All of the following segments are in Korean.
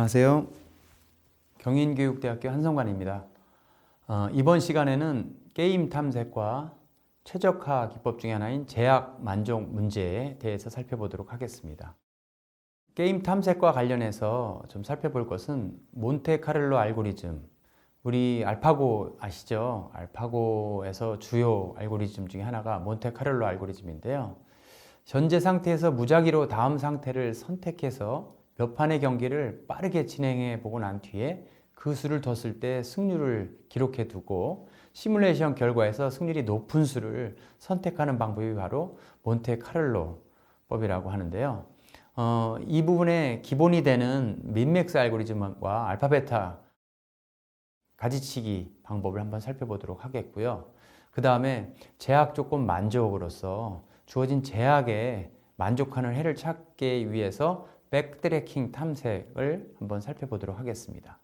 안녕하세요. 경인교육대학교 한성관입니다. 이번 시간에는 게임 탐색과 최적화 기법 중에 하나인 제약 만족 문제에 대해서 살펴보도록 하겠습니다. 게임 탐색과 관련해서 좀 살펴볼 것은 몬테카를로 알고리즘, 우리 알파고 아시죠? 알파고에서 주요 알고리즘 중에 하나가 몬테카를로 알고리즘인데요. 현재 상태에서 무작위로 다음 상태를 선택해서 몇 판의 경기를 빠르게 진행해 보고 난 뒤에 그 수를 뒀을 때 승률을 기록해 두고 시뮬레이션 결과에서 승률이 높은 수를 선택하는 방법이 바로 몬테카를로 법이라고 하는데요. 이 부분에 기본이 되는 민맥스 알고리즘과 알파 베타 가지치기 방법을 한번 살펴보도록 하겠고요. 그 다음에 제약 조건 만족으로서 주어진 제약에 만족하는 해를 찾기 위해서 백트래킹 탐색을 한번 살펴보도록 하겠습니다.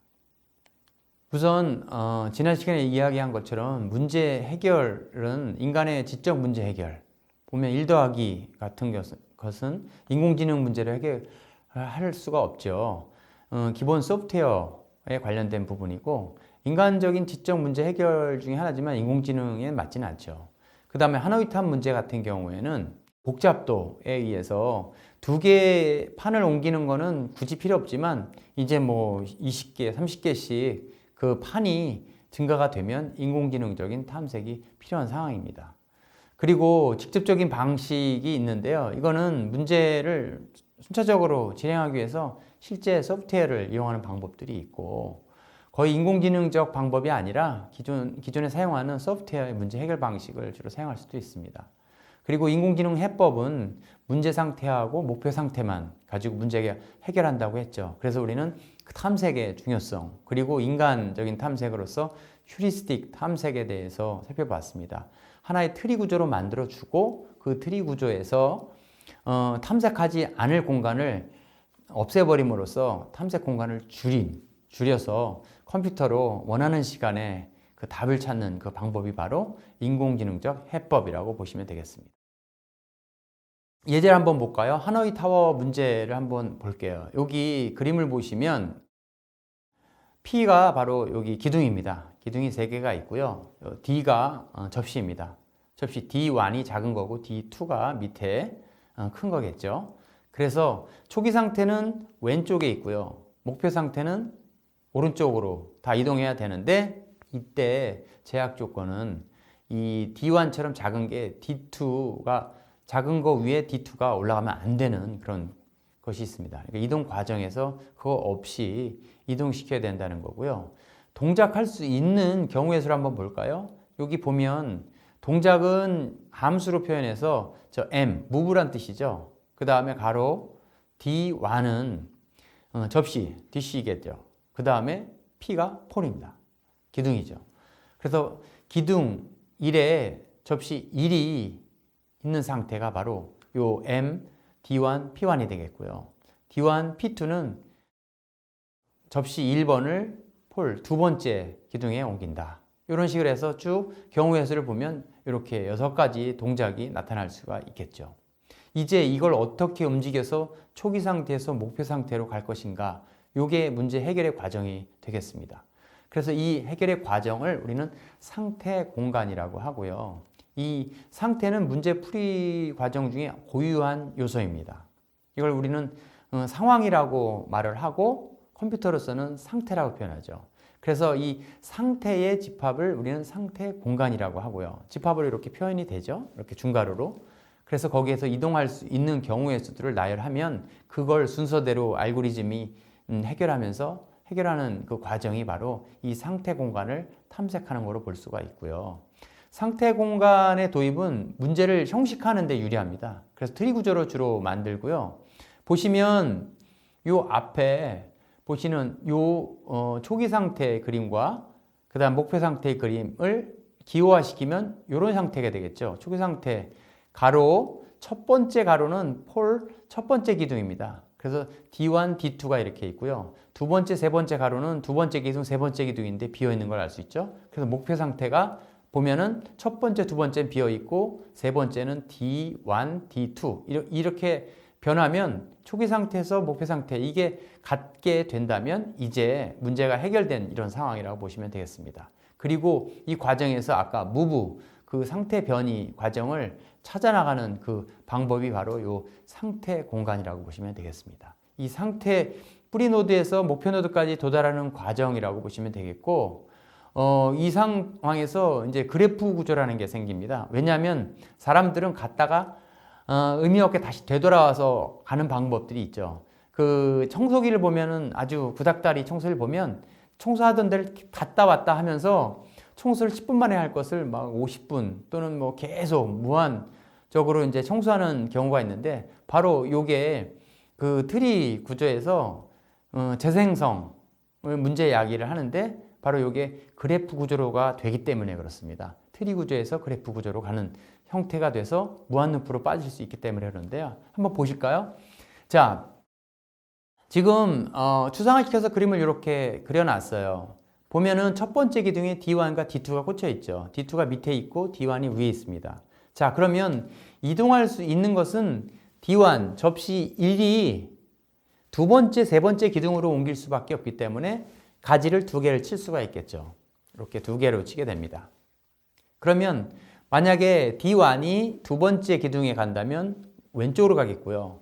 우선 지난 시간에 이야기한 것처럼 문제 해결은 인간의 지적 문제 해결, 보면 1 더하기 같은 것은 인공지능 문제를 해결할 수가 없죠. 기본 소프트웨어에 관련된 부분이고 인간적인 지적 문제 해결 중에 하나지만 인공지능에 맞지는 않죠. 그 다음에 하노이탑 문제 같은 경우에는 복잡도에 의해서 2개의 판을 옮기는 거는 굳이 필요 없지만 이제 뭐 20개, 30개씩 그 판이 증가가 되면 인공지능적인 탐색이 필요한 상황입니다. 그리고 직접적인 방식이 있는데요. 이거는 문제를 순차적으로 진행하기 위해서 실제 소프트웨어를 이용하는 방법들이 있고 거의 인공지능적 방법이 아니라 기존에 사용하는 소프트웨어의 문제 해결 방식을 주로 사용할 수도 있습니다. 그리고 인공지능 해법은 문제 상태하고 목표 상태만 가지고 문제 해결한다고 했죠. 그래서 우리는 그 탐색의 중요성 그리고 인간적인 탐색으로서 휴리스틱 탐색에 대해서 살펴봤습니다. 하나의 트리 구조로 만들어주고 그 트리 구조에서 탐색하지 않을 공간을 없애버림으로써 탐색 공간을 줄여서 컴퓨터로 원하는 시간에 그 답을 찾는 그 방법이 바로 인공지능적 해법이라고 보시면 되겠습니다. 예제를 한번 볼까요? 하노이 타워 문제를 한번 볼게요. 여기 그림을 보시면 P가 바로 여기 기둥입니다. 기둥이 3개가 있고요. D가 접시입니다. 접시 D1이 작은 거고 D2가 밑에 큰 거겠죠. 그래서 초기 상태는 왼쪽에 있고요. 목표 상태는 오른쪽으로 다 이동해야 되는데 이때 제약 조건은 이 D1처럼 작은 게 D2가 작은 거 위에 D2가 올라가면 안 되는 그런 것이 있습니다. 그러니까 이동 과정에서 그거 없이 이동시켜야 된다는 거고요. 동작할 수 있는 경우의 수를 한번 볼까요? 여기 보면 동작은 함수로 표현해서 저 M, move란 뜻이죠. 그 다음에 가로 D1은 접시, DC겠죠. 그 다음에 P가 폴입니다. 기둥이죠. 그래서 기둥 1에 접시 1이 있는 상태가 바로 요 M, D1, P1이 되겠고요. D1, P2는 접시 1번을 폴 2번째 기둥에 옮긴다. 이런 식으로 해서 쭉 경우의 수를 보면 이렇게 6가지 동작이 나타날 수가 있겠죠. 이제 이걸 어떻게 움직여서 초기 상태에서 목표 상태로 갈 것인가, 이게 문제 해결의 과정이 되겠습니다. 그래서 이 해결의 과정을 우리는 상태 공간이라고 하고요. 이 상태는 문제 풀이 과정 중에 고유한 요소입니다. 이걸 우리는 상황이라고 말을 하고 컴퓨터로서는 상태라고 표현하죠. 그래서 이 상태의 집합을 우리는 상태 공간이라고 하고요. 집합으로 이렇게 표현이 되죠. 이렇게 중괄호로. 그래서 거기에서 이동할 수 있는 경우의 수들을 나열하면 그걸 순서대로 알고리즘이 해결하는 그 과정이 바로 이 상태 공간을 탐색하는 것으로 볼 수가 있고요. 상태 공간의 도입은 문제를 형식화하는 데 유리합니다. 그래서 트리 구조로 주로 만들고요. 보시면 요 앞에 보시는 요 초기 상태의 그림과 그 다음 목표 상태의 그림을 기호화시키면 이런 상태가 되겠죠. 초기 상태 가로 첫 번째 가로는 폴 첫 번째 기둥입니다. 그래서 D1, D2가 이렇게 있고요. 두 번째, 세 번째 가로는 두 번째 기둥, 세 번째 기둥인데 비어 있는 걸 알 수 있죠. 그래서 목표 상태가 보면은 첫 번째, 두 번째는 비어 있고 세 번째는 D1, D2 이렇게 변하면 초기 상태에서 목표 상태 이게 같게 된다면 이제 문제가 해결된 이런 상황이라고 보시면 되겠습니다. 그리고 이 과정에서 아까 무브 그 상태 변이 과정을 찾아나가는 그 방법이 바로 요 상태 공간이라고 보시면 되겠습니다. 이 상태 뿌리 노드에서 목표 노드까지 도달하는 과정이라고 보시면 되겠고, 이 상황에서 이제 그래프 구조라는 게 생깁니다. 왜냐하면 사람들은 갔다가 의미 없게 다시 되돌아와서 가는 방법들이 있죠. 그 청소기를 보면은 아주 구닥다리 청소기를 보면 청소하던 데를 갔다 왔다 하면서 청소를 10분 만에 할 것을 막 50분 또는 뭐 계속 무한적으로 이제 청소하는 경우가 있는데 바로 요게 그 트리 구조에서 재생성을 문제 이야기를 하는데 바로 요게 그래프 구조로가 되기 때문에 그렇습니다. 트리 구조에서 그래프 구조로 가는 형태가 돼서 무한루프로 빠질 수 있기 때문에 그러는데요. 한번 보실까요? 자, 지금 추상화 시켜서 그림을 이렇게 그려놨어요. 보면은 첫 번째 기둥에 D1과 D2가 꽂혀 있죠. D2가 밑에 있고 D1이 위에 있습니다. 자, 그러면 이동할 수 있는 것은 D1 접시 1이 두 번째, 세 번째 기둥으로 옮길 수밖에 없기 때문에 가지를 두 개를 칠 수가 있겠죠. 이렇게 두 개로 치게 됩니다. 그러면 만약에 D1이 두 번째 기둥에 간다면 왼쪽으로 가겠고요.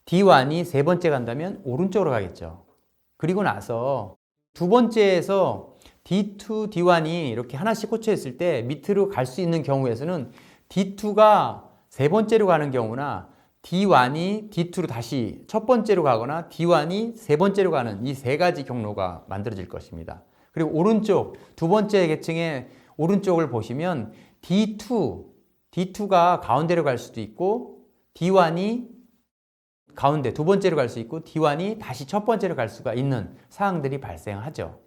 D1이 세 번째 간다면 오른쪽으로 가겠죠. 그리고 나서 두 번째에서 D2, D1이 이렇게 하나씩 꽂혀 있을 때 밑으로 갈 수 있는 경우에서는 D2가 세 번째로 가는 경우나 D1이 D2로 다시 첫 번째로 가거나 D1이 세 번째로 가는 이 세 가지 경로가 만들어질 것입니다. 그리고 오른쪽 두 번째 계층의 오른쪽을 보시면 D2가 가운데로 갈 수도 있고 D1이 가운데 두 번째로 갈 수 있고 D1이 다시 첫 번째로 갈 수가 있는 상황들이 발생하죠.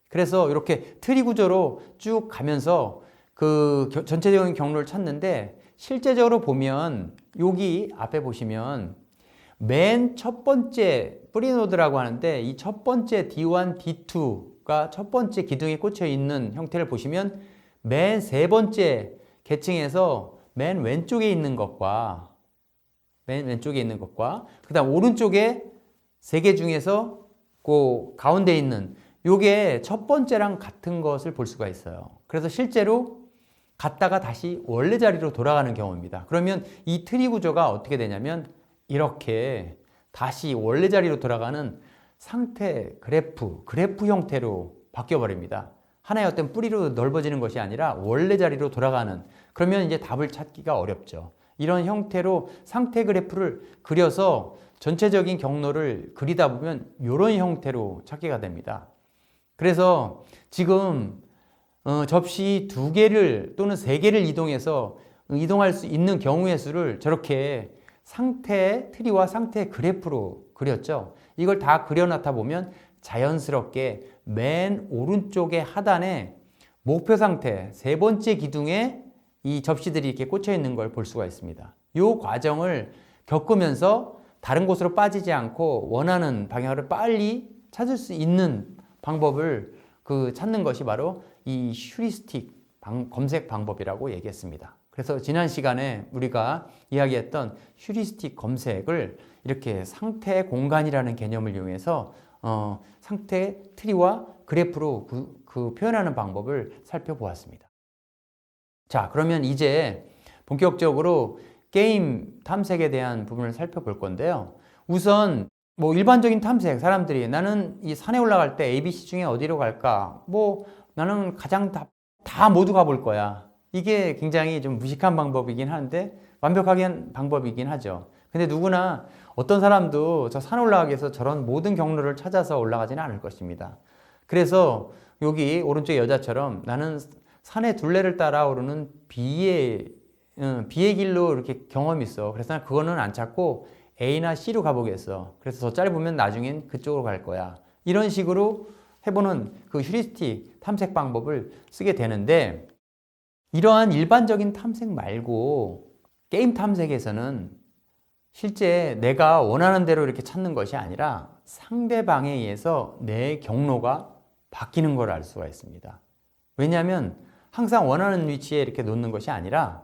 그래서 이렇게 트리 구조로 쭉 가면서 그 전체적인 경로를 찾는데 실제적으로 보면 여기 앞에 보시면 맨 첫 번째 뿌리노드라고 하는데 이 첫 번째 D1, D2가 첫 번째 기둥에 꽂혀 있는 형태를 보시면 맨 세 번째 계층에서 맨 왼쪽에 있는 것과 그 다음 오른쪽에 세 개 중에서 그 가운데 있는 요게 첫 번째랑 같은 것을 볼 수가 있어요. 그래서 실제로 갔다가 다시 원래 자리로 돌아가는 경우입니다. 그러면 이 트리 구조가 어떻게 되냐면 이렇게 다시 원래 자리로 돌아가는 상태 그래프 형태로 바뀌어 버립니다. 하나의 어떤 뿌리로 넓어지는 것이 아니라 원래 자리로 돌아가는, 그러면 이제 답을 찾기가 어렵죠. 이런 형태로 상태 그래프를 그려서 전체적인 경로를 그리다 보면 이런 형태로 찾기가 됩니다. 그래서 지금 접시 두 개를 또는 세 개를 이동할 수 있는 경우의 수를 저렇게 상태 트리와 상태 그래프로 그렸죠. 이걸 다 그려놨다 보면 자연스럽게 맨 오른쪽의 하단에 목표 상태 세 번째 기둥에 이 접시들이 이렇게 꽂혀 있는 걸 볼 수가 있습니다. 이 과정을 겪으면서 다른 곳으로 빠지지 않고 원하는 방향을 빨리 찾을 수 있는 방법을 찾는 것이 바로 이 휴리스틱 검색 방법이라고 얘기했습니다. 그래서 지난 시간에 우리가 이야기했던 휴리스틱 검색을 이렇게 상태 공간이라는 개념을 이용해서 상태 트리와 그래프로 표현하는 방법을 살펴보았습니다. 자, 그러면 이제 본격적으로 게임 탐색에 대한 부분을 살펴볼 건데요. 우선 뭐 일반적인 탐색, 사람들이 나는 이 산에 올라갈 때 ABC 중에 어디로 갈까? 뭐 나는 가장 다 모두 가볼 거야. 이게 굉장히 좀 무식한 방법이긴 한데 완벽하게 한 방법이긴 하죠. 근데 누구나 어떤 사람도 저 산 올라가기 위해서 저런 모든 경로를 찾아서 올라가지는 않을 것입니다. 그래서 여기 오른쪽 여자처럼 나는 산의 둘레를 따라 오르는 비의 길로 이렇게 경험이 있어. 그래서 난 그거는 안 찾고 A나 C로 가보겠어. 그래서 더 짧으면 나중엔 그쪽으로 갈 거야. 이런 식으로 해보는 그 휴리스틱 탐색 방법을 쓰게 되는데, 이러한 일반적인 탐색 말고 게임 탐색에서는 실제 내가 원하는 대로 이렇게 찾는 것이 아니라 상대방에 의해서 내 경로가 바뀌는 걸 알 수가 있습니다. 왜냐하면 항상 원하는 위치에 이렇게 놓는 것이 아니라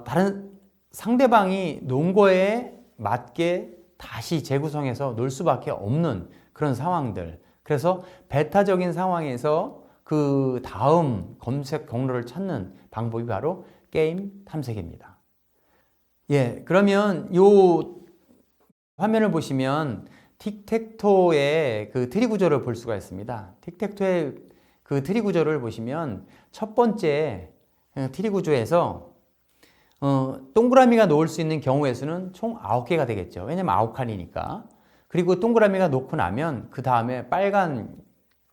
다른 상대방이 놓은 거에 맞게 다시 재구성해서 놓을 수밖에 없는 그런 상황들. 그래서 베타적인 상황에서 그 다음 검색 경로를 찾는 방법이 바로 게임 탐색입니다. 예, 그러면 요 화면을 보시면 틱택토의 그 트리 구조를 볼 수가 있습니다. 틱택토의 그 트리 구조를 보시면 첫 번째 트리 구조에서 동그라미가 놓을 수 있는 경우의 수는 총 9개가 되겠죠. 왜냐면 9칸이니까. 그리고 동그라미가 놓고 나면 그 다음에 빨간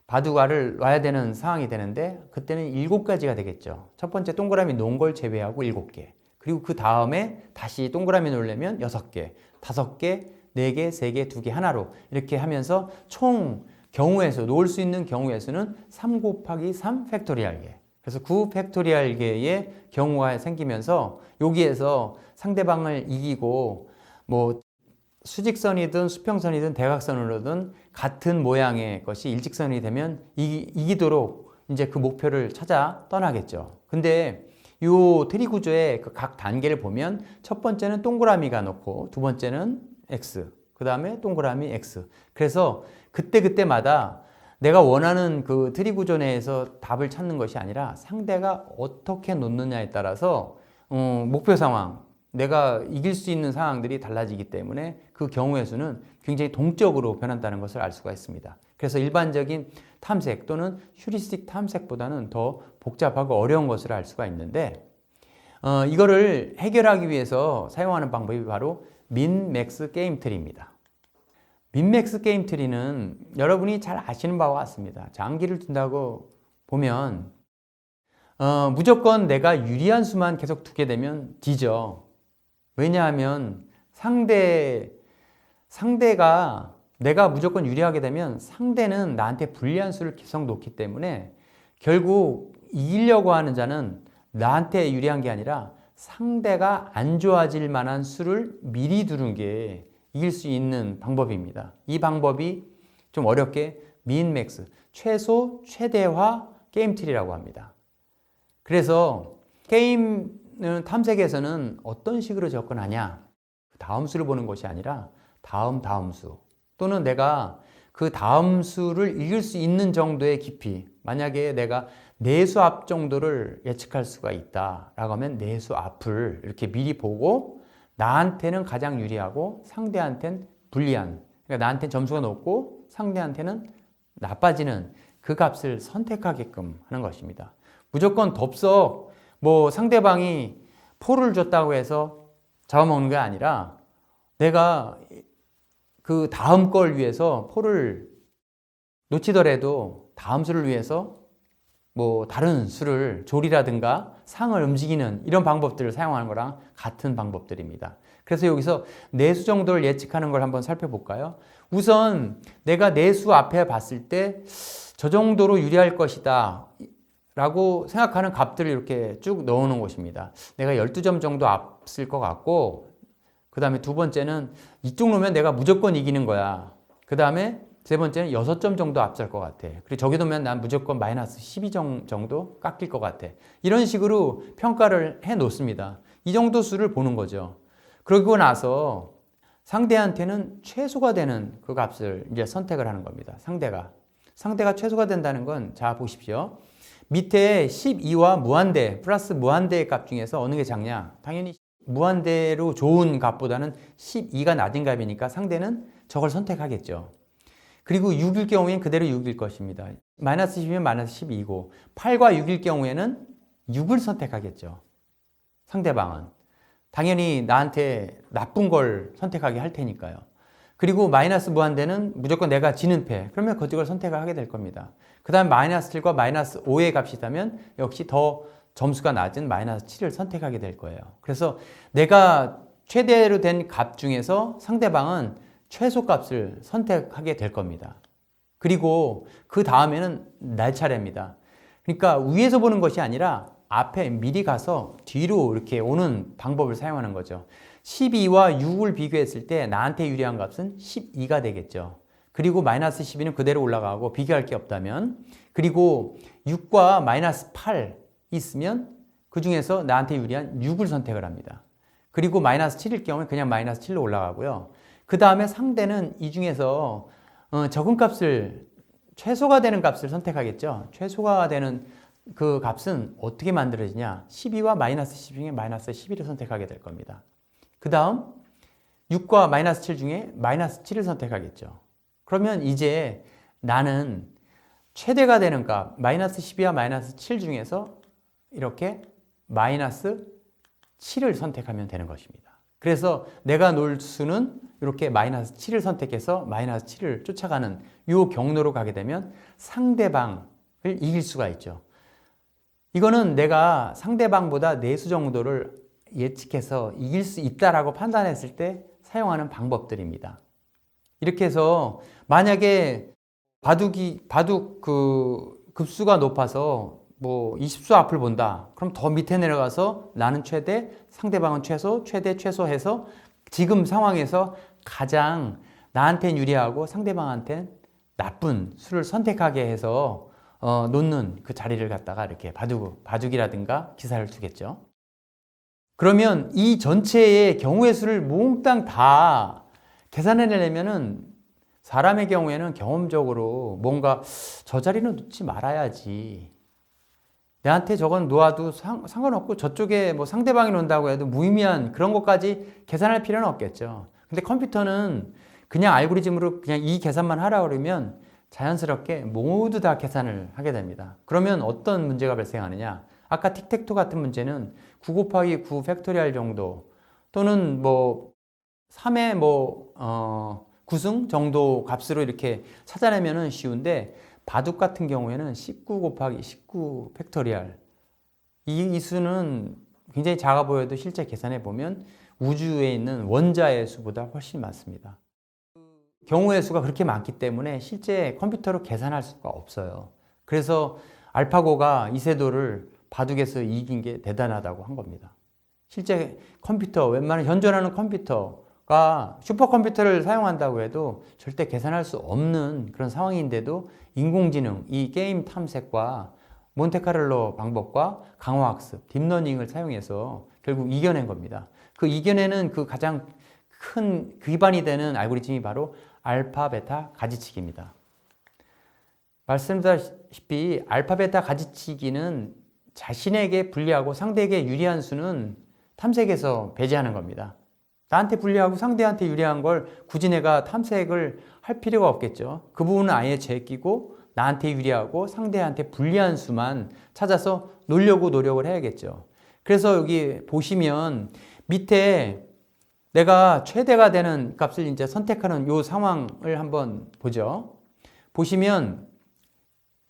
바둑알을 놔야 되는 상황이 되는데 그때는 7가지가 되겠죠. 첫 번째 동그라미 놓은 걸 제외하고 7개. 그리고 그 다음에 다시 동그라미 놓으려면 6개, 5개, 4개, 3개, 2개, 하나로 이렇게 하면서 총 경우의 수, 놓을 수 있는 경우의 수는 3 곱하기 3 팩토리얼 개. 그래서 9 팩토리얼 개의 경우가 생기면서 여기에서 상대방을 이기고 뭐 수직선이든 수평선이든 대각선으로든 같은 모양의 것이 일직선이 되면 이기도록 이제 그 목표를 찾아 떠나겠죠. 근데 요 트리 구조의 그 각 단계를 보면 첫 번째는 동그라미가 놓고 두 번째는 X, 그 다음에 동그라미 X. 그래서 그때마다 내가 원하는 그 트리 구조 내에서 답을 찾는 것이 아니라 상대가 어떻게 놓느냐에 따라서 목표 상황, 내가 이길 수 있는 상황들이 달라지기 때문에 그 경우의 수는 굉장히 동적으로 변한다는 것을 알 수가 있습니다. 그래서 일반적인 탐색 또는 휴리스틱 탐색보다는 더 복잡하고 어려운 것을 알 수가 있는데 이거를 해결하기 위해서 사용하는 방법이 바로 민맥스 게임 트리입니다. 민맥스 게임 트리는 여러분이 잘 아시는 바와 같습니다. 장기를 둔다고 보면 무조건 내가 유리한 수만 계속 두게 되면 뒤져. 왜냐하면 상대가 내가 무조건 유리하게 되면 상대는 나한테 불리한 수를 계속 놓기 때문에 결국 이기려고 하는 자는 나한테 유리한 게 아니라 상대가 안 좋아질 만한 수를 미리 두는 게 이길 수 있는 방법입니다. 이 방법이 좀 어렵게 민맥스, 최소 최대화 게임 트리라고 합니다. 그래서 게임 탐색에서는 어떤 식으로 접근하냐? 다음 수를 보는 것이 아니라 다음 수 또는 내가 그 다음 수를 이길 수 있는 정도의 깊이, 만약에 내가 내수 앞 정도를 예측할 수가 있다라고 하면 내수 앞을 이렇게 미리 보고 나한테는 가장 유리하고 상대한테는 불리한, 그러니까 나한테는 점수가 높고 상대한테는 나빠지는 그 값을 선택하게끔 하는 것입니다. 무조건 덥석 뭐 상대방이 포를 줬다고 해서 잡아먹는 게 아니라 내가 그 다음 걸 위해서 포를 놓치더라도 다음 수를 위해서 뭐 다른 수를 조리라든가 상을 움직이는 이런 방법들을 사용하는 거랑 같은 방법들입니다. 그래서 여기서 내수 정도를 예측하는 걸 한번 살펴볼까요? 우선 내가 내수 앞에 봤을 때 저 정도로 유리할 것이다 라고 생각하는 값들을 이렇게 쭉 넣어놓은 것입니다. 내가 12점 정도 앞설 것 같고, 그 다음에 두 번째는 이쪽 놓으면 내가 무조건 이기는 거야. 그 다음에 세 번째는 6점 정도 앞설 것 같아. 그리고 저기 놓으면 난 무조건 마이너스 12점 정도 깎일 것 같아. 이런 식으로 평가를 해 놓습니다. 이 정도 수를 보는 거죠. 그러고 나서 상대한테는 최소가 되는 그 값을 이제 선택을 하는 겁니다. 상대가 최소가 된다는 건, 자 보십시오. 밑에 12와 무한대 플러스 무한대의 값 중에서 어느 게 작냐? 당연히 무한대로 좋은 값보다는 12가 낮은 값이니까 상대는 저걸 선택하겠죠. 그리고 6일 경우에는 그대로 6일 것입니다. 마이너스 10이면 마이너스 12고 8과 6일 경우에는 6을 선택하겠죠. 상대방은 당연히 나한테 나쁜 걸 선택하게 할 테니까요. 그리고 마이너스 무한대는 무조건 내가 지는 패. 그러면 그쪽을 선택을 하게 될 겁니다. 그 다음 마이너스 7과 마이너스 5의 값이 있다면 역시 더 점수가 낮은 마이너스 7을 선택하게 될 거예요. 그래서 내가 최대로 된 값 중에서 상대방은 최소 값을 선택하게 될 겁니다. 그리고 그 다음에는 날 차례입니다. 그러니까 위에서 보는 것이 아니라 앞에 미리 가서 뒤로 이렇게 오는 방법을 사용하는 거죠. 12와 6을 비교했을 때 나한테 유리한 값은 12가 되겠죠. 그리고 마이너스 12는 그대로 올라가고 비교할 게 없다면, 그리고 6과 마이너스 8 있으면 그 중에서 나한테 유리한 6을 선택을 합니다. 그리고 마이너스 7일 경우에 그냥 마이너스 7로 올라가고요. 그 다음에 상대는 이 중에서 적은값을 최소가 되는 값을 선택하겠죠. 최소가 되는 그 값은 어떻게 만들어지냐? 12와 마이너스 10 중에 마이너스 12를 선택하게 될 겁니다. 그 다음 6과 마이너스 7 중에 마이너스 7을 선택하겠죠. 그러면 이제 나는 최대가 되는 값 마이너스 12와 마이너스 7 중에서 이렇게 마이너스 7을 선택하면 되는 것입니다. 그래서 내가 놓을 수는 이렇게 마이너스 7을 선택해서 마이너스 7을 쫓아가는 이 경로로 가게 되면 상대방을 이길 수가 있죠. 이거는 내가 상대방보다 내수 정도를 예측해서 이길 수 있다라고 판단했을 때 사용하는 방법들입니다. 이렇게 해서 만약에 바둑 그 급수가 높아서 뭐 20수 앞을 본다. 그럼 더 밑에 내려가서 나는 최대, 상대방은 최소, 최대, 최소 해서 지금 상황에서 가장 나한텐 유리하고 상대방한텐 나쁜 수를 선택하게 해서 놓는 그 자리를 갖다가 이렇게 바둑이라든가 기사를 두겠죠. 그러면 이 전체의 경우의 수를 몽땅 다 계산해내려면은 사람의 경우에는 경험적으로 뭔가 저 자리는 놓지 말아야지. 내한테 저건 놓아도 상관없고 저쪽에 뭐 상대방이 논다고 해도 무의미한 그런 것까지 계산할 필요는 없겠죠. 근데 컴퓨터는 그냥 알고리즘으로 그냥 이 계산만 하라 그러면 자연스럽게 모두 다 계산을 하게 됩니다. 그러면 어떤 문제가 발생하느냐? 아까 틱택토 같은 문제는 9 곱하기 9 팩토리얼 정도 또는 뭐 3의 뭐 9승 정도 값으로 이렇게 찾아내면은 쉬운데 바둑 같은 경우에는 19 곱하기 19 팩토리얼 이 수는 굉장히 작아 보여도 실제 계산해 보면 우주에 있는 원자의 수보다 훨씬 많습니다. 경우의 수가 그렇게 많기 때문에 실제 컴퓨터로 계산할 수가 없어요. 그래서 알파고가 이세돌을 바둑에서 이긴 게 대단하다고 한 겁니다. 실제 컴퓨터, 웬만한 현존하는 컴퓨터가 슈퍼컴퓨터를 사용한다고 해도 절대 계산할 수 없는 그런 상황인데도 인공지능, 이 게임 탐색과 몬테카를로 방법과 강화학습, 딥러닝을 사용해서 결국 이겨낸 겁니다. 그 이겨내는 그 가장 큰 기반이 되는 알고리즘이 바로 알파, 베타 가지치기입니다. 말씀드렸다시피 알파, 베타 가지치기는 자신에게 불리하고 상대에게 유리한 수는 탐색에서 배제하는 겁니다. 나한테 불리하고 상대한테 유리한 걸 굳이 내가 탐색을 할 필요가 없겠죠. 그 부분은 아예 제끼고 나한테 유리하고 상대한테 불리한 수만 찾아서 놓으려고 노력을 해야겠죠. 그래서 여기 보시면 밑에 내가 최대가 되는 값을 이제 선택하는 이 상황을 한번 보죠. 보시면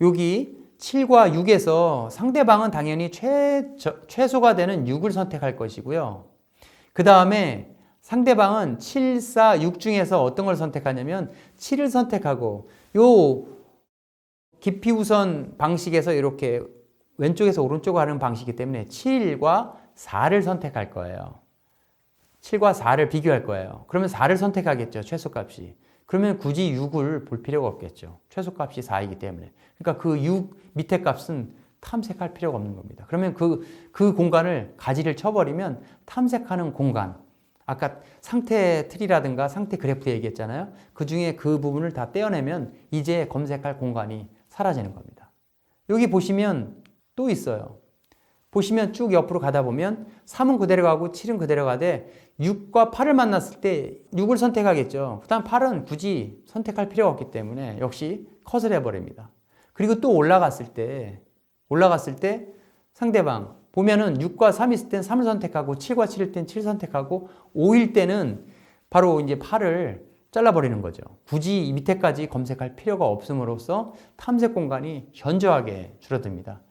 여기 7과 6에서 상대방은 당연히 최소가 되는 6을 선택할 것이고요. 그 다음에 상대방은 7, 4, 6 중에서 어떤 걸 선택하냐면 7을 선택하고 요 깊이 우선 방식에서 이렇게 왼쪽에서 오른쪽으로 하는 방식이기 때문에 7과 4를 선택할 거예요. 7과 4를 비교할 거예요. 그러면 4를 선택하겠죠. 최소값이. 그러면 굳이 6을 볼 필요가 없겠죠. 최소값이 4이기 때문에. 그러니까 그 6 밑에 값은 탐색할 필요가 없는 겁니다. 그러면 그 공간을 가지를 쳐버리면 탐색하는 공간, 아까 상태 트리라든가 상태 그래프 얘기했잖아요. 그 중에 그 부분을 다 떼어내면 이제 검색할 공간이 사라지는 겁니다. 여기 보시면 또 있어요. 보시면 쭉 옆으로 가다 보면 3은 그대로 가고 7은 그대로 가되 6과 8을 만났을 때 6을 선택하겠죠. 그 다음 8은 굳이 선택할 필요가 없기 때문에 역시 컷을 해버립니다. 그리고 또 올라갔을 때 상대방 보면은 6과 3 있을 땐 3을 선택하고 7과 7일 땐 7 선택하고 5일 때는 바로 이제 8을 잘라버리는 거죠. 굳이 이 밑에까지 검색할 필요가 없음으로써 탐색 공간이 현저하게 줄어듭니다.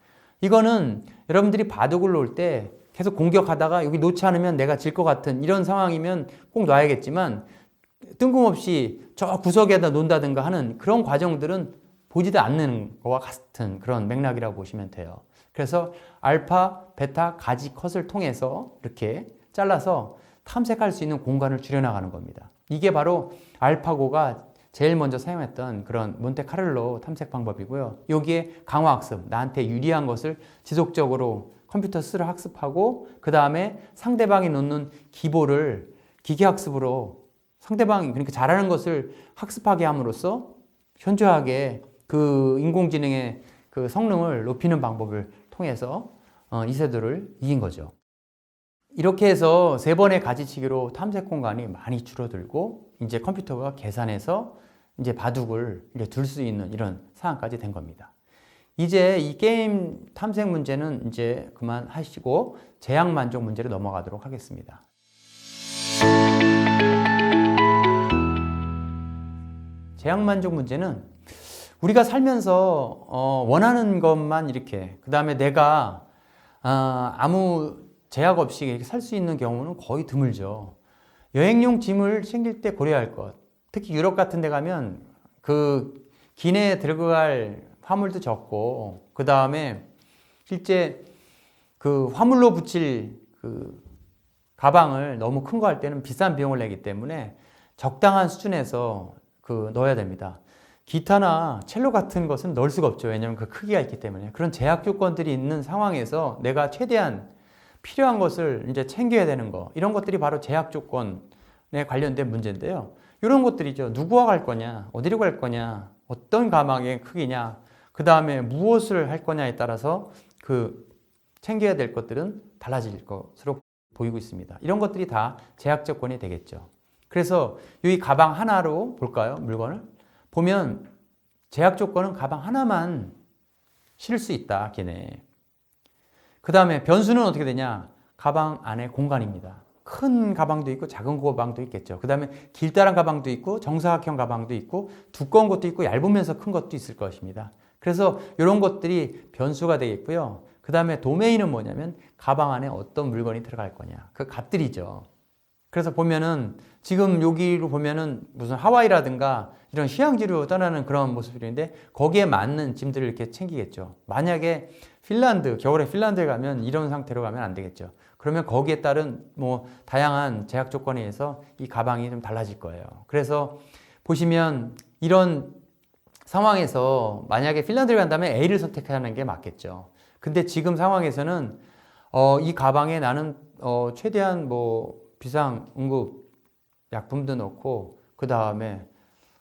이거는 여러분들이 바둑을 놓을 때 계속 공격하다가 여기 놓지 않으면 내가 질 것 같은 이런 상황이면 꼭 놔야겠지만 뜬금없이 저 구석에다 놓는다든가 하는 그런 과정들은 보지도 않는 것과 같은 그런 맥락이라고 보시면 돼요. 그래서 알파, 베타, 가지 컷을 통해서 이렇게 잘라서 탐색할 수 있는 공간을 줄여나가는 겁니다. 이게 바로 알파고가 제일 먼저 사용했던 그런 몬테카를로 탐색 방법이고요. 여기에 강화학습, 나한테 유리한 것을 지속적으로 컴퓨터 스스로 학습하고 그 다음에 상대방이 놓는 기보를 기계학습으로 상대방이 그러니까 잘하는 것을 학습하게 함으로써 현저하게 그 인공지능의 그 성능을 높이는 방법을 통해서 이세돌을 이긴 거죠. 이렇게 해서 3번의 가지치기로 탐색 공간이 많이 줄어들고 이제 컴퓨터가 계산해서 이제 바둑을 둘 수 있는 이런 상황까지 된 겁니다. 이제 이 게임 탐색 문제는 이제 그만하시고 제약 만족 문제로 넘어가도록 하겠습니다. 제약 만족 문제는 우리가 살면서 원하는 것만 이렇게 그 다음에 내가 아무 제약 없이 이렇게 살 수 있는 경우는 거의 드물죠. 여행용 짐을 챙길 때 고려할 것, 특히 유럽 같은 데 가면 그 기내에 들고 갈 화물도 적고 그 다음에 실제 그 화물로 붙일 그 가방을 너무 큰 거 할 때는 비싼 비용을 내기 때문에 적당한 수준에서 그 넣어야 됩니다. 기타나 첼로 같은 것은 넣을 수가 없죠. 왜냐하면 그 크기가 있기 때문에. 그런 제약 조건들이 있는 상황에서 내가 최대한 필요한 것을 이제 챙겨야 되는 거, 이런 것들이 바로 제약 조건에 관련된 문제인데요. 이런 것들이죠. 누구와 갈 거냐, 어디로 갈 거냐, 어떤 가방의 크기냐, 그 다음에 무엇을 할 거냐에 따라서 그 챙겨야 될 것들은 달라질 것으로 보이고 있습니다. 이런 것들이 다 제약 조건이 되겠죠. 그래서 이 가방 하나로 볼까요? 물건을 보면 제약 조건은 가방 하나만 실을 수 있다, 걔네. 그 다음에 변수는 어떻게 되냐? 가방 안에 공간입니다. 큰 가방도 있고 작은 가방도 있겠죠. 그 다음에 길다란 가방도 있고 정사각형 가방도 있고 두꺼운 것도 있고 얇으면서 큰 것도 있을 것입니다. 그래서 이런 것들이 변수가 되겠고요. 그 다음에 도메인은 뭐냐면 가방 안에 어떤 물건이 들어갈 거냐. 그 값들이죠. 그래서 보면은 지금 여기로 보면은 무슨 하와이라든가 이런 휴양지로 떠나는 그런 모습들인데 거기에 맞는 짐들을 이렇게 챙기겠죠. 만약에 핀란드, 겨울에 핀란드에 가면 이런 상태로 가면 안 되겠죠. 그러면 거기에 따른 뭐 다양한 제약 조건에 의해서 이 가방이 좀 달라질 거예요. 그래서 보시면 이런 상황에서 만약에 핀란드를 간다면 A를 선택하는 게 맞겠죠. 근데 지금 상황에서는 이 가방에 나는 최대한 뭐 비상 응급 약품도 넣고 그 다음에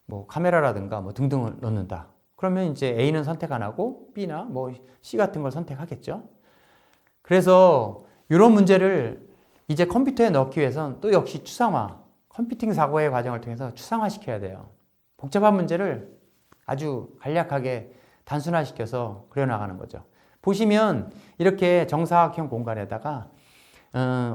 뭐 카메라라든가 뭐 등등을 넣는다. 그러면 이제 A는 선택 안 하고 B나 뭐 C 같은 걸 선택하겠죠. 그래서 이런 문제를 이제 컴퓨터에 넣기 위해서는 또 역시 추상화, 컴퓨팅 사고의 과정을 통해서 추상화시켜야 돼요. 복잡한 문제를 아주 간략하게 단순화시켜서 그려나가는 거죠. 보시면 이렇게 정사각형 공간에다가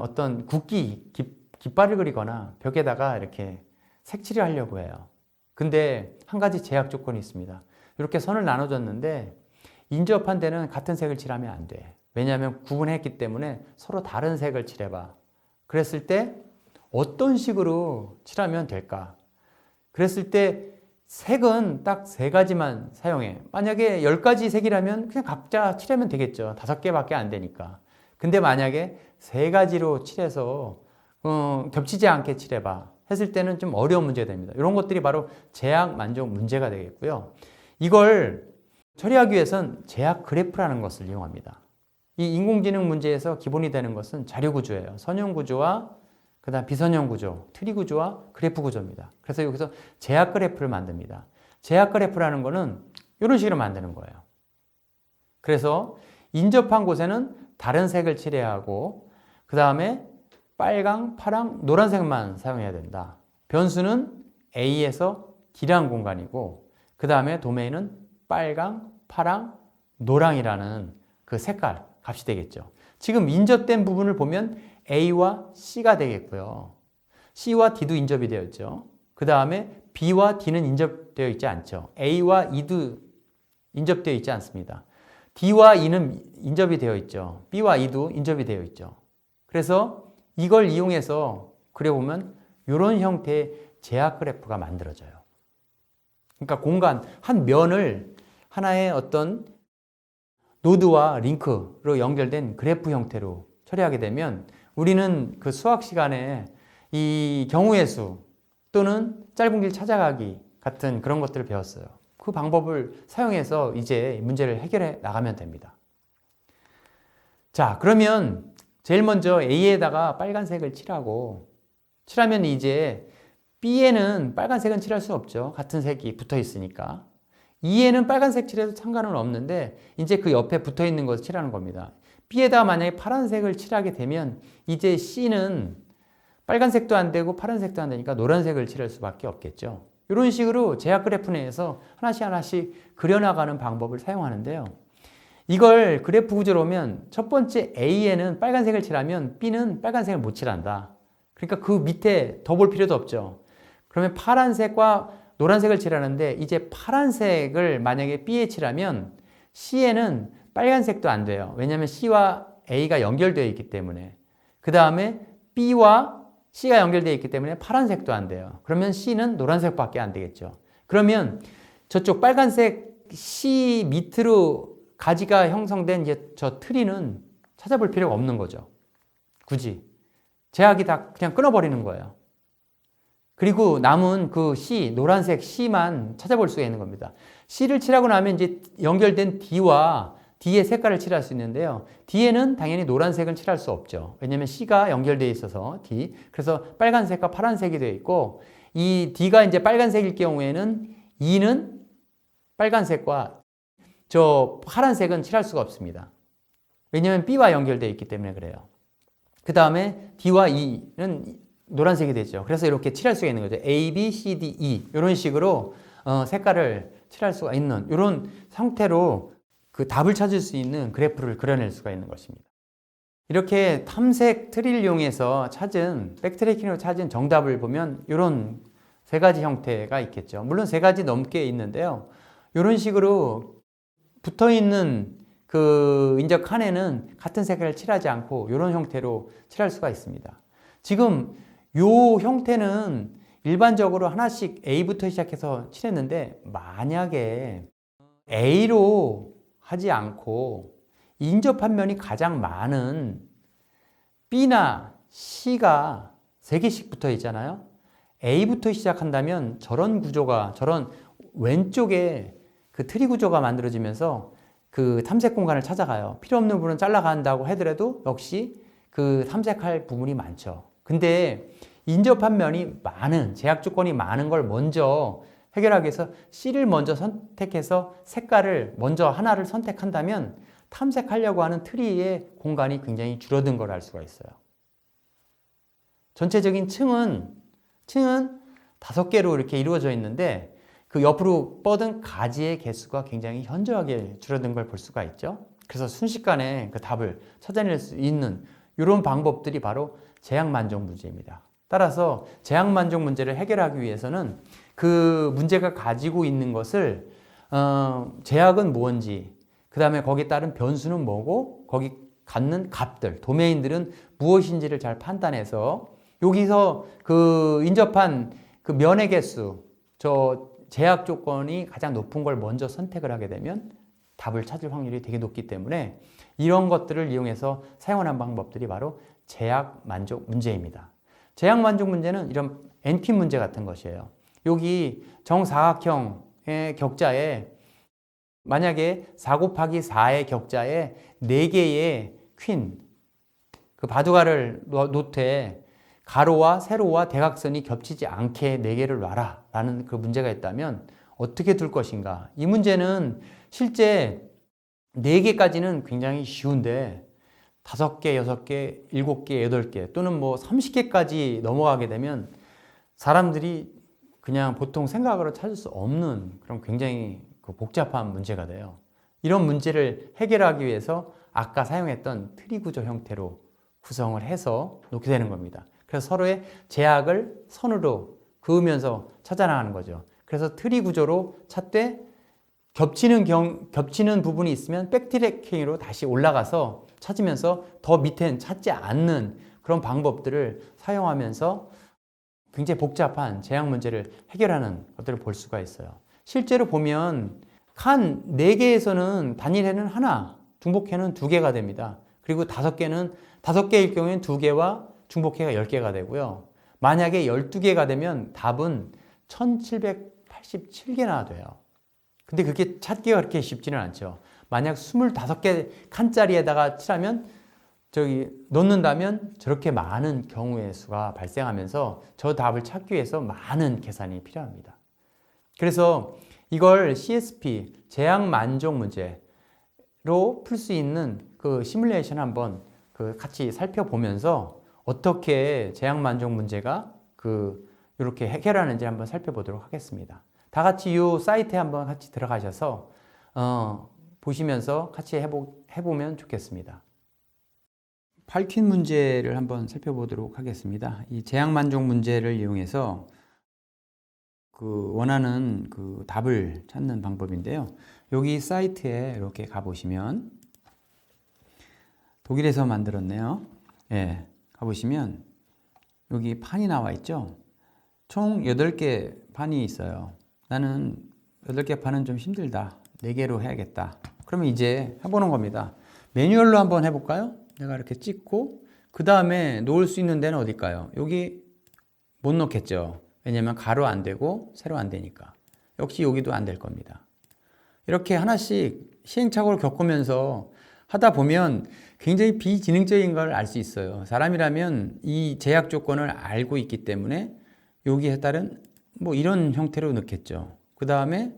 어떤 국기, 깃발을 그리거나 벽에다가 이렇게 색칠을 하려고 해요. 근데 한 가지 제약 조건이 있습니다. 이렇게 선을 나눠줬는데 인접한 데는 같은 색을 칠하면 안 돼. 왜냐하면 구분했기 때문에 서로 다른 색을 칠해봐. 그랬을 때 어떤 식으로 칠하면 될까? 그랬을 때 색은 딱 3가지만 사용해. 만약에 10가지 색이라면 그냥 각자 칠하면 되겠죠. 5개밖에 안 되니까. 근데 만약에 3가지로 칠해서 겹치지 않게 칠해봐 했을 때는 좀 어려운 문제가 됩니다. 이런 것들이 바로 제약 만족 문제가 되겠고요. 이걸 처리하기 위해선 제약 그래프라는 것을 이용합니다. 이 인공지능 문제에서 기본이 되는 것은 자료 구조예요. 선형 구조와 그다음 비선형 구조, 트리 구조와 그래프 구조입니다. 그래서 여기서 제약 그래프를 만듭니다. 제약 그래프라는 거는 이런 식으로 만드는 거예요. 그래서 인접한 곳에는 다른 색을 칠해야 하고 그 다음에 빨강, 파랑, 노란색만 사용해야 된다. 변수는 A에서 길한 공간이고 그 다음에 도메인은 빨강, 파랑, 노랑이라는 그 색깔 값이 되겠죠. 지금 인접된 부분을 보면 A와 C가 되겠고요. C와 D도 인접이 되어 있죠. 그 다음에 B와 D는 인접되어 있지 않죠. A와 E도 인접되어 있지 않습니다. D와 E는 인접이 되어 있죠. B와 E도 인접이 되어 있죠. 그래서 이걸 이용해서 그려보면 이런 형태의 제약 그래프가 만들어져요. 그러니까 공간, 한 면을 하나의 어떤 노드와 링크로 연결된 그래프 형태로 처리하게 되면 우리는 그 수학 시간에 이 경우의 수 또는 짧은 길 찾아가기 같은 그런 것들을 배웠어요. 그 방법을 사용해서 이제 문제를 해결해 나가면 됩니다. 자, 그러면 제일 먼저 A에다가 빨간색을 칠하면 이제 B에는 빨간색은 칠할 수 없죠. 같은 색이 붙어 있으니까. E에는 빨간색 칠해도 상관은 없는데 이제 그 옆에 붙어 있는 것을 칠하는 겁니다. B에다가 만약에 파란색을 칠하게 되면 이제 C는 빨간색도 안 되고 파란색도 안 되니까 노란색을 칠할 수밖에 없겠죠. 이런 식으로 제약 그래프 내에서 하나씩 그려나가는 방법을 사용하는데요. 이걸 그래프 구조로 보면 첫 번째 A에는 빨간색을 칠하면 B는 빨간색을 못 칠한다. 그러니까 그 밑에 더 볼 필요도 없죠. 그러면 파란색과 노란색을 칠하는데 이제 파란색을 만약에 B에 칠하면 C에는 빨간색도 안 돼요. 왜냐하면 C와 A가 연결되어 있기 때문에. 그 다음에 B와 C가 연결되어 있기 때문에 파란색도 안 돼요. 그러면 C는 노란색밖에 안 되겠죠. 그러면 저쪽 빨간색 C 밑으로 가지가 형성된 이제 저 트리는 찾아볼 필요가 없는 거죠. 굳이. 제약이 다 그냥 끊어버리는 거예요. 그리고 남은 그 C, 노란색 C만 찾아볼 수가 있는 겁니다. C를 칠하고 나면 이제 연결된 D와 D의 색깔을 칠할 수 있는데요. D에는 당연히 노란색을 칠할 수 없죠. 왜냐하면 C가 연결되어 있어서 D. 그래서 빨간색과 파란색이 되어 있고 이 D가 이제 빨간색일 경우에는 E는 빨간색과 저 파란색은 칠할 수가 없습니다. 왜냐하면 B와 연결되어 있기 때문에 그래요. 그 다음에 D와 E는 노란색이 되죠. 그래서 이렇게 칠할 수가 있는 거죠. A, B, C, D, E 이런 식으로 색깔을 칠할 수가 있는 이런 상태로 그 답을 찾을 수 있는 그래프를 그려낼 수가 있는 것입니다. 이렇게 탐색 트리를 이용해서 찾은 백트래킹으로 찾은 정답을 보면 이런 세 가지 형태가 있겠죠. 물론 세 가지 넘게 있는데요. 이런 식으로 붙어 있는 그 인적 칸에는 같은 색깔을 칠하지 않고 이런 형태로 칠할 수가 있습니다. 지금 이 형태는 일반적으로 하나씩 A부터 시작해서 칠했는데 만약에 A로 하지 않고 인접한 면이 가장 많은 B나 C가 3개씩 붙어 있잖아요. A부터 시작한다면 저런 구조가 저런 왼쪽에 그 트리 구조가 만들어지면서 그 탐색 공간을 찾아가요. 필요 없는 부분은 잘라간다고 하더라도 역시 그 탐색할 부분이 많죠. 근데 인접한 면이 많은, 제약 조건이 많은 걸 먼저 해결하기 위해서 C를 먼저 선택해서 색깔을 먼저 하나를 선택한다면 탐색하려고 하는 트리의 공간이 굉장히 줄어든 걸 알 수가 있어요. 전체적인 층은 5개로 이렇게 이루어져 있는데 그 옆으로 뻗은 가지의 개수가 굉장히 현저하게 줄어든 걸 볼 수가 있죠. 그래서 순식간에 그 답을 찾아낼 수 있는 이런 방법들이 바로 제약만족 문제입니다. 따라서 제약만족 문제를 해결하기 위해서는 그 문제가 가지고 있는 것을 제약은 뭔지, 그 다음에 거기에 따른 변수는 뭐고 거기 갖는 값들, 도메인들은 무엇인지를 잘 판단해서 여기서 그 인접한 그 면의 개수, 저 제약 조건이 가장 높은 걸 먼저 선택을 하게 되면 답을 찾을 확률이 되게 높기 때문에 이런 것들을 이용해서 사용하는 방법들이 바로 제약 만족 문제입니다. 제약 만족 문제는 이런 NQ 문제 같은 것이에요. 여기 정사각형의 격자에 만약에 4 곱하기 4의 격자에 4개의 퀸, 그 바둑알을 놓되 가로와 세로와 대각선이 겹치지 않게 4개를 놔라 라는 그 문제가 있다면 어떻게 둘 것인가? 이 문제는 실제 4개까지는 굉장히 쉬운데 5개, 6개, 7개, 8개 또는 뭐 30개까지 넘어가게 되면 사람들이 그냥 보통 생각으로 찾을 수 없는 그런 굉장히 복잡한 문제가 돼요. 이런 문제를 해결하기 위해서 아까 사용했던 트리 구조 형태로 구성을 해서 놓게 되는 겁니다. 그래서 서로의 제약을 선으로 그으면서 찾아나가는 거죠. 그래서 트리 구조로 찾되 겹치는 부분이 있으면 백트래킹으로 다시 올라가서 찾으면서 더 밑엔 찾지 않는 그런 방법들을 사용하면서 굉장히 복잡한 제약 문제를 해결하는 것들을 볼 수가 있어요. 실제로 보면 칸 4개에서는 단일해는 하나, 중복해는 2개가 됩니다. 그리고 5개일 경우에는 2개와 중복해가 10개가 되고요. 만약에 12개가 되면 답은 1787개나 돼요. 근데 그게 찾기가 그렇게 쉽지는 않죠. 만약 25개 칸짜리에다가 칠하면 놓는다면 저렇게 많은 경우의 수가 발생하면서 저 답을 찾기 위해서 많은 계산이 필요합니다. 그래서 이걸 CSP, 제약 만족 문제로 풀 수 있는 그 시뮬레이션 한번 같이 살펴보면서 어떻게 제약 만족 문제가 이렇게 해결하는지 한번 살펴보도록 하겠습니다. 다 같이 이 사이트에 한번 같이 들어가셔서 보시면서 같이 해보면 좋겠습니다. 8퀸 문제를 한번 살펴보도록 하겠습니다. 이 제약 만족 문제를 이용해서 원하는 답을 찾는 방법인데요. 여기 사이트에 이렇게 가보시면 독일에서 만들었네요. 예, 가보시면 여기 판이 나와 있죠. 총 8개 판이 있어요. 나는 8개 판은 좀 힘들다. 4개로 해야겠다. 그러면 이제 해보는 겁니다. 매뉴얼로 한번 해볼까요? 내가 이렇게 찍고 그 다음에 놓을 수 있는 데는 어딜까요? 여기 못 놓겠죠. 왜냐면 가로 안 되고 세로 안 되니까. 역시 여기도 안 될 겁니다. 이렇게 하나씩 시행착오를 겪으면서 하다 보면 굉장히 비지능적인 걸 알 수 있어요. 사람이라면 이 제약 조건을 알고 있기 때문에 여기에 따른 뭐 이런 형태로 넣겠죠. 그 다음에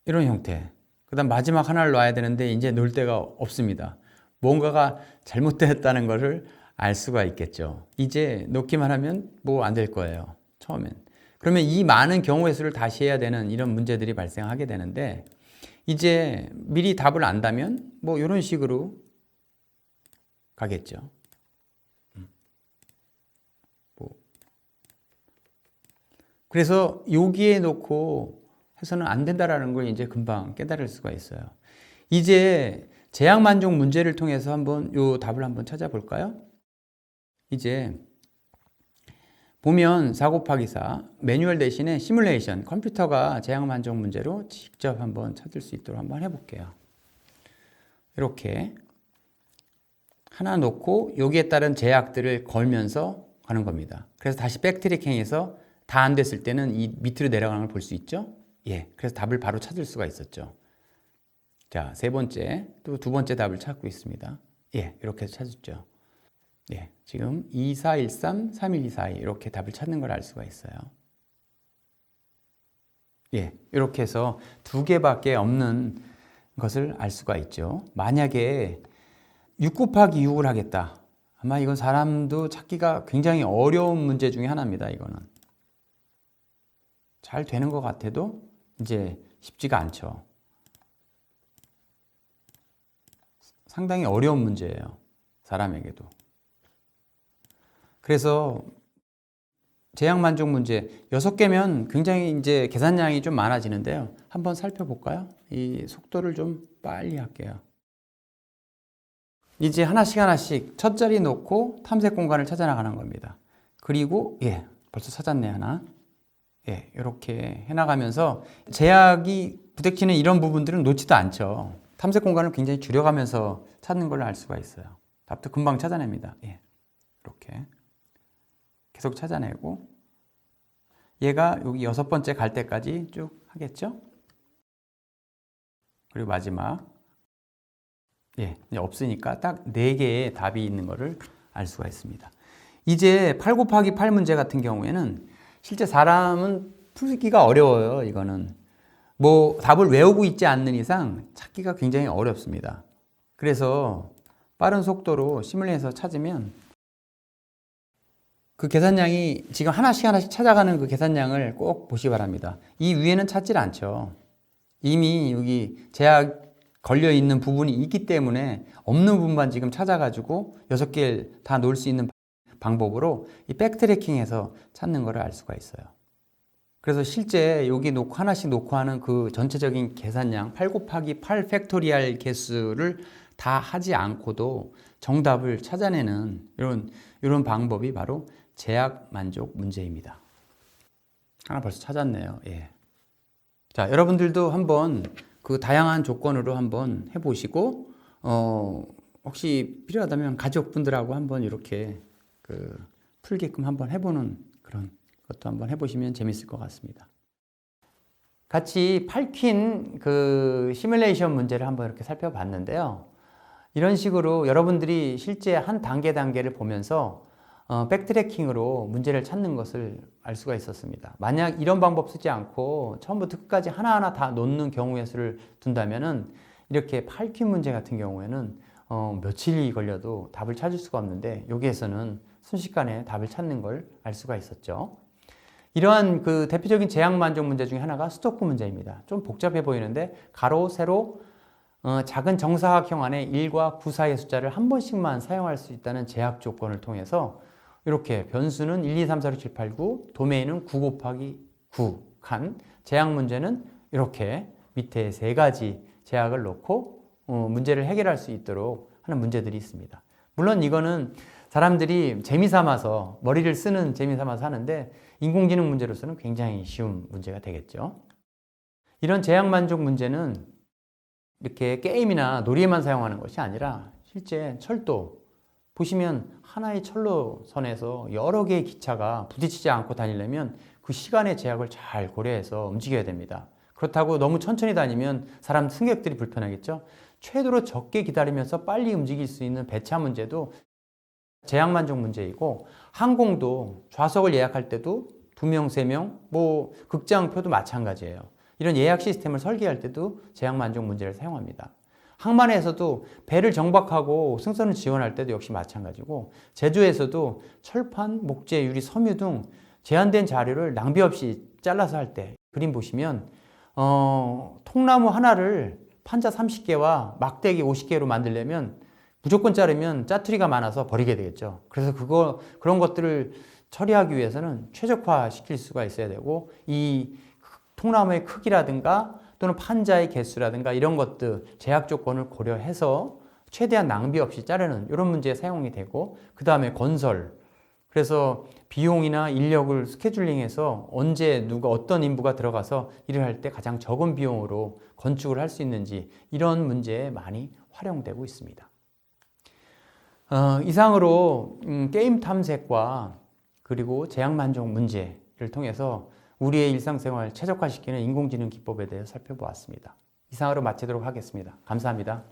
이런 형태. 그 다음 마지막 하나를 놔야 되는데 이제 놓을 데가 없습니다. 뭔가가 잘못되었다는 것을 알 수가 있겠죠. 이제 놓기만 하면 뭐 안 될 거예요. 처음엔. 그러면 이 많은 경우의 수를 다시 해야 되는 이런 문제들이 발생하게 되는데 이제 미리 답을 안다면 뭐 이런 식으로 가겠죠. 그래서 여기에 놓고 해서는 안 된다라는 걸 이제 금방 깨달을 수가 있어요. 이제 제약 만족 문제를 통해서 한번 요 답을 한번 찾아볼까요? 이제 보면 4 곱하기 4 매뉴얼 대신에 시뮬레이션 컴퓨터가 제약 만족 문제로 직접 한번 찾을 수 있도록 한번 해볼게요. 이렇게 하나 놓고 여기에 따른 제약들을 걸면서 가는 겁니다. 그래서 다시 백트래킹해서 다 안 됐을 때는 이 밑으로 내려가는 걸 볼 수 있죠. 예, 그래서 답을 바로 찾을 수가 있었죠. 자, 세 번째, 또 두 번째 답을 찾고 있습니다. 예, 이렇게 해서 찾았죠. 예, 지금 2413, 3124 이렇게 답을 찾는 걸 알 수가 있어요. 예, 이렇게 해서 2개밖에 없는 것을 알 수가 있죠. 만약에 6 곱하기 6을 하겠다. 아마 이건 사람도 찾기가 굉장히 어려운 문제 중에 하나입니다. 이거는. 잘 되는 것 같아도 이제 쉽지가 않죠. 상당히 어려운 문제예요. 사람에게도. 그래서 제약 만족 문제 6개면 굉장히 이제 계산량이 좀 많아지는데요. 한번 살펴볼까요? 이 속도를 좀 빨리 할게요. 이제 하나씩 첫 자리 놓고 탐색 공간을 찾아 나가는 겁니다. 그리고 예, 벌써 찾았네 하나. 예, 이렇게 해나가면서 제약이 부닥치는 이런 부분들은 놓지도 않죠. 탐색 공간을 굉장히 줄여가면서 찾는 걸 알 수가 있어요. 답도 금방 찾아냅니다. 예, 이렇게 계속 찾아내고 얘가 여기 6번째 갈 때까지 쭉 하겠죠. 그리고 마지막 예, 이제 없으니까 딱 4개의 답이 있는 것을 알 수가 있습니다. 이제 8 곱하기 8 문제 같은 경우에는 실제 사람은 풀기가 어려워요. 이거는 뭐 답을 외우고 있지 않는 이상 찾기가 굉장히 어렵습니다. 그래서 빠른 속도로 시뮬레이션에서 찾으면 그 계산량이 지금 하나씩 찾아가는 그 계산량을 꼭 보시기 바랍니다. 이 위에는 찾질 않죠. 이미 여기 제약 걸려 있는 부분이 있기 때문에 없는 부분만 지금 찾아가지고 6개를 다 놓을 수 있는 방법으로 이 백트래킹해서 찾는 것을 알 수가 있어요. 그래서 실제 여기 놓고 하나씩 놓고 하는 그 전체적인 계산량 8 곱하기 8 팩토리얼 개수를 다 하지 않고도 정답을 찾아내는 이런 방법이 바로 제약 만족 문제입니다. 하나 벌써 찾았네요. 예. 자, 여러분들도 한번 그 다양한 조건으로 한번 해보시고 혹시 필요하다면 가족분들하고 한번 이렇게 풀게끔 한번 해보는 그런 것도 한번 해보시면 재밌을 것 같습니다. 같이 8퀸 그 시뮬레이션 문제를 한번 이렇게 살펴봤는데요. 이런 식으로 여러분들이 실제 한 단계를 보면서 백트래킹으로 문제를 찾는 것을 알 수가 있었습니다. 만약 이런 방법 쓰지 않고 처음부터 끝까지 하나하나 다 놓는 경우의 수를 둔다면은 이렇게 8큐 문제 같은 경우에는 며칠이 걸려도 답을 찾을 수가 없는데 여기에서는 순식간에 답을 찾는 걸 알 수가 있었죠. 이러한 그 대표적인 제약 만족 문제 중에 하나가 스토크 문제입니다. 좀 복잡해 보이는데 가로, 세로, 작은 정사각형 안에 1과 9 사이의 숫자를 한 번씩만 사용할 수 있다는 제약 조건을 통해서 이렇게 변수는 1, 2, 3, 4, 6, 7, 8, 9, 도메인은 9 곱하기 9 칸, 제약 문제는 이렇게 밑에 세 가지 제약을 놓고 문제를 해결할 수 있도록 하는 문제들이 있습니다. 물론 이거는 사람들이 재미삼아서 머리를 쓰는 재미삼아서 하는데 인공지능 문제로서는 굉장히 쉬운 문제가 되겠죠. 이런 제약 만족 문제는 이렇게 게임이나 놀이에만 사용하는 것이 아니라 실제 철도 보시면 하나의 철로선에서 여러 개의 기차가 부딪히지 않고 다니려면 그 시간의 제약을 잘 고려해서 움직여야 됩니다. 그렇다고 너무 천천히 다니면 사람 승객들이 불편하겠죠. 최대로 적게 기다리면서 빨리 움직일 수 있는 배차 문제도 제약 만족 문제이고, 항공도 좌석을 예약할 때도 2명, 3명, 뭐 극장표도 마찬가지예요. 이런 예약 시스템을 설계할 때도 제약 만족 문제를 사용합니다. 항만에서도 배를 정박하고 승선을 지원할 때도 역시 마찬가지고, 제조에서도 철판, 목재, 유리, 섬유 등 제한된 자료를 낭비 없이 잘라서 할 때 그림 보시면 통나무 하나를 판자 30개와 막대기 50개로 만들려면 무조건 자르면 짜투리가 많아서 버리게 되겠죠. 그래서 그런 것들을 처리하기 위해서는 최적화 시킬 수가 있어야 되고, 이 통나무의 크기라든가 또는 판자의 개수라든가 이런 것들 제약 조건을 고려해서 최대한 낭비 없이 자르는 이런 문제에 사용이 되고, 그 다음에 건설, 그래서 비용이나 인력을 스케줄링해서 언제 누가 어떤 인부가 들어가서 일을 할 때 가장 적은 비용으로 건축을 할 수 있는지 이런 문제에 많이 활용되고 있습니다. 이상으로 게임 탐색과 그리고 제약 만족 문제를 통해서 우리의 일상생활 최적화시키는 인공지능 기법에 대해 살펴보았습니다. 이상으로 마치도록 하겠습니다. 감사합니다.